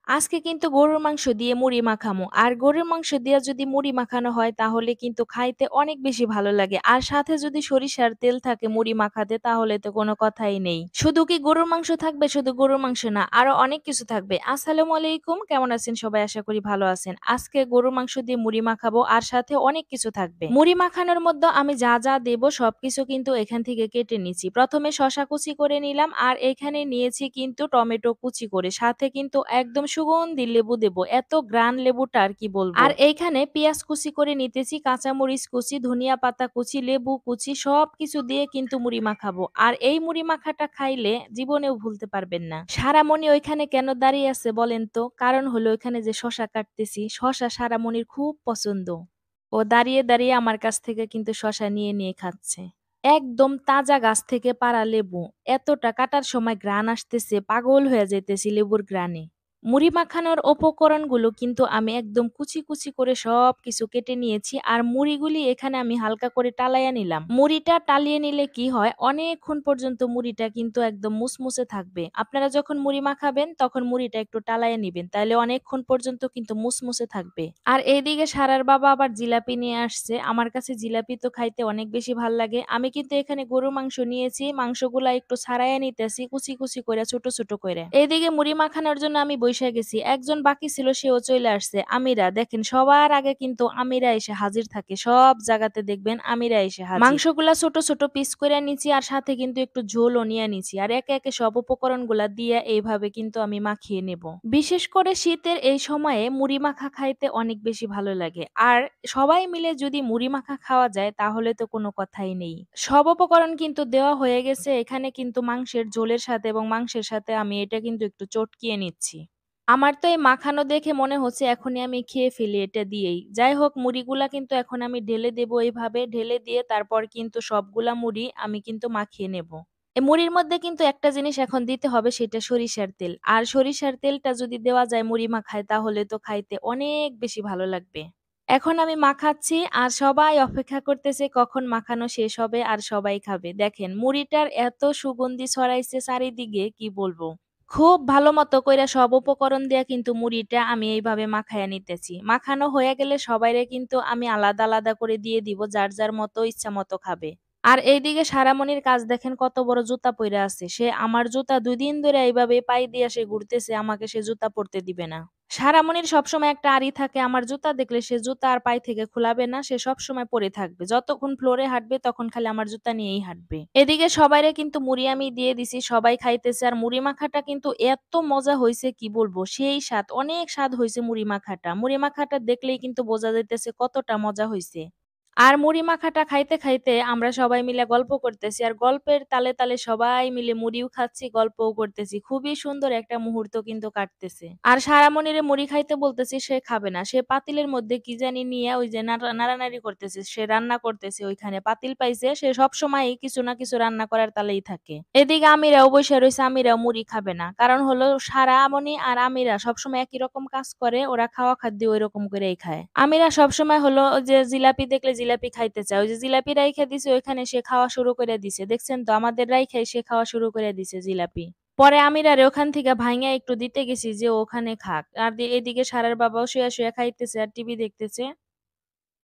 আজকে কিন্তু গরুর মাংস দিয়ে মুড়ি মাখামু। আর গরুর মাংস দিয়া যদি মুড়ি মাখানো হয় তাহলে কিন্তু খাইতে অনেক বেশি ভালো লাগে। আর সাথে যদি সরিষার তেল থাকে মুড়ি মাখাতে তাহলে তো কোনো কথাই নেই। শুধু কি গরুর মাংস থাকবে? শুধু গরুর মাংস না, আরো অনেক কিছু থাকবে। আসসালামু আলাইকুম, কেমন আছেন সবাই? আশা করি ভালো আছেন। আজকে গরুর মাংস দিয়ে মুড়ি মাখাবো আর সাথে অনেক কিছু থাকবে। মুড়ি মাখানোর মধ্যে আমি যা যা দেব সবকিছু কিন্তু এখান থেকে কেটে নিচ্ছি। প্রথমে শসা কুচি করে নিলাম আর এখানে নিয়েছি কিন্তু টমেটো কুচি করে। সাথে কিন্তু একদম সুগন্ধি লেবু দেব। এত গ্রান লেবুটা আর কি বলবো। আর এইখানে পেঁয়াজ কুচি করে নিতেছি, কাঁচামরিচ কুচি, ধনিয়া পাতা কুচি, লেবু কুচি সবকিছু দিয়ে কিন্তু মুড়ি মাখাবো। আর এই মুড়ি মাখাটা খাইলে জীবনেও ভুলতে পারবেন না। সারামণি ওইখানে কেন দাঁড়িয়ে আছে বলেন তো? কারণ হলো ওইখানে যে শসা কাটতেছি, শসা সারামণির খুব পছন্দ। ও দাঁড়িয়ে দাঁড়িয়ে আমার কাছ থেকে কিন্তু শসা নিয়ে নিয়ে খাচ্ছে। একদম তাজা গাছ থেকে পাড়া লেবু। এতটা কাটার সময় ঘ্রাণ আসতেছে, পাগল হয়ে যাইতেছি লেবুর ঘ্রাণে। মুড়ি মাখানোর উপকরণগুলো কিন্তু আমি একদম কুচি কুচি করে সবকিছু কেটে নিয়েছি। আর মুড়িগুলি এখানে আমি হালকা করে টালাইয়া নিলাম। মুড়িটা টালিয়ে নিলে কি হয়, অনেকক্ষণ পর্যন্ত মুড়িটা কিন্তু একদম মুসমুসে থাকবে। আপনারা যখন মুড়ি মাখাবেন তখন মুড়িটা একটু টালাইয়া নিবেন, তাহলে অনেকক্ষণ পর্যন্ত কিন্তু মুসমুসে থাকবে। আর এইদিকে সারার বাবা আবার জিলাপি নিয়ে আসছে। আমার কাছে জিলাপি তো খাইতে অনেক বেশি ভাল লাগে। আমি কিন্তু এখানে গরুর মাংস নিয়েছি, মাংসগুলা একটু ছাড়াইয়া নিতেছি কুচি কুচি করে, ছোট ছোট করে। এইদিকে মুড়ি মাখানোর জন্য আমি বইসা গেছি। একজন বাকি ছিল, সেও চলে আসছে। আমিরা দেখেন, সবার আগে কিন্তু আমিরা এসে হাজির থাকে। সব জায়গাতে দেখবেন আমিরা এসে হাজির। মাংসগুলা ছোট ছোট পিস করে নিচ্ছি আর সাথে কিন্তু একটু ঝোলও নিয়ে নিচ্ছি। আর একে একে সব উপকরণগুলা দিয়ে এইভাবে কিন্তু আমি মাখিয়ে নেব। বিশেষ করে শীতের এই সময়ে মুড়ি মাখা খাইতে অনেক বেশি ভালো লাগে। আর সবাই মিলে যদি মুড়ি মাখা খাওয়া যায় তাহলে তো কোনো কথাই নেই। সব উপকরণ কিন্তু দেওয়া হয়ে গেছে। এখানে কিন্তু মাংসের ঝোলের সাথে এবং মাংসের সাথে আমি এটা কিন্তু একটু চটকিয়ে নিচ্ছি। আমার তো এই মাখানো দেখে মনে হচ্ছে এখনই আমি খেয়ে ফেলি এটা দিয়েই। যাই হোক, মুড়িগুলা কিন্তু এখন আমি ঢেলে দেব। এইভাবে ঢেলে দিয়ে তারপর কিন্তু সবগুলা মুড়ি আমি কিন্তু মাখিয়ে নেব। এই মুড়ির মধ্যে কিন্তু একটা জিনিস এখন দিতে হবে, সেটা সরিষার তেল। আর সরিষার তেলটা যদি দেওয়া যায় মুড়ি মাখায় তাহলে তো খাইতে অনেক বেশি ভালো লাগবে। এখন আমি মাখাচ্ছি আর সবাই অপেক্ষা করতেছে কখন মাখানো শেষ হবে আর সবাই খাবে। দেখেন মুড়িটার এত সুগন্ধি ছড়াইছে চারিদিকে, কি বলবো। খুব ভালো মতো কইরা সব উপকরণ দিয়া কিন্তু মুড়িটা আমি এইভাবে মাখাইয়া নিতেছি। মাখানো হয়ে গেলে সবাইরে কিন্তু আমি আলাদা আলাদা করে দিয়ে দিব, যার যার মতো ইচ্ছা মতো খাবে। আর এইদিকে সারামণির কাজ দেখেন, কত বড় জুতা পইরা আছে। সে আমার জুতা ২ দিন ধরে এইভাবে পাই দিয়া সে ঘুরতেছে, আমাকে সে জুতা পরতে দিবে না। সারামণির সবসময় একটা আড়ি থাকে, আমার জুতা দেখলে সে জুতা আর পাই থেকে খুলাবে না, সে সবসময় পরে থাকবে। যতক্ষণ ফ্লোরে হাঁটবে তখন খালি আমার জুতা নিয়েই হাঁটবে। এদিকে সবাইরে কিন্তু মুড়ি আমি দিয়ে দিছি, সবাই খাইতেছে। আর মুড়ি মাখাটা কিন্তু এত মজা হইছে কি বলবো, সেই স্বাদ, অনেক স্বাদ হইছে মুড়ি মাখাটা। মুড়ি মাখাটা দেখলেই কিন্তু বোঝা যাইতেছে কতটা মজা হইছে। আর মুড়ি মাখাটা খাইতে খাইতে আমরা সবাই মিলে গল্প করতেছি। আর গল্পের তালে তালে সবাই মিলে মুড়িও খাচ্ছি, গল্পও করতেছি। খুবই সুন্দর একটা মুহূর্ত কিন্তু কাটতেছে। আর সারামণিরে মুড়ি খাইতে বলতেছি, সে খাবে না। সে পাতিলের মধ্যে কি জানি নিয়ে ওই যে নাড়ানাড়ি করতেছে, সে রান্না করতেছে। ওইখানে পাতিল পাইছে, সে সবসময় কিছু না কিছু রান্না করার তালেই থাকে। এদিকে আমিরাও বইসা রইছে, আমিরাও মুড়ি খাবে না। কারণ হলো সারামণি আর আমিরা সবসময় একই রকম কাজ করে, ওরা খাওয়া খাদ্য ওই রকম করেই খায়। আমিরা সবসময় হলো ওই যে জিলাপি দেখলে জিলাপি খাইতে চায়। ওই যে জিলাপি রাইখা দিছে ওইখানে সে খাওয়া শুরু করে দিছে। দেখছেন তো, আমাদের রাইখাই সে খাওয়া শুরু করে দিছে জিলাপি। পরে আমিরারে ওখান থেকে ভাইঙা একটু দিতে গেছি যে ও ওখানে খাক। আর এদিকে সারার বাবাও শুয়া শুয়া খাইতেছে আর টিভি দেখতেছে।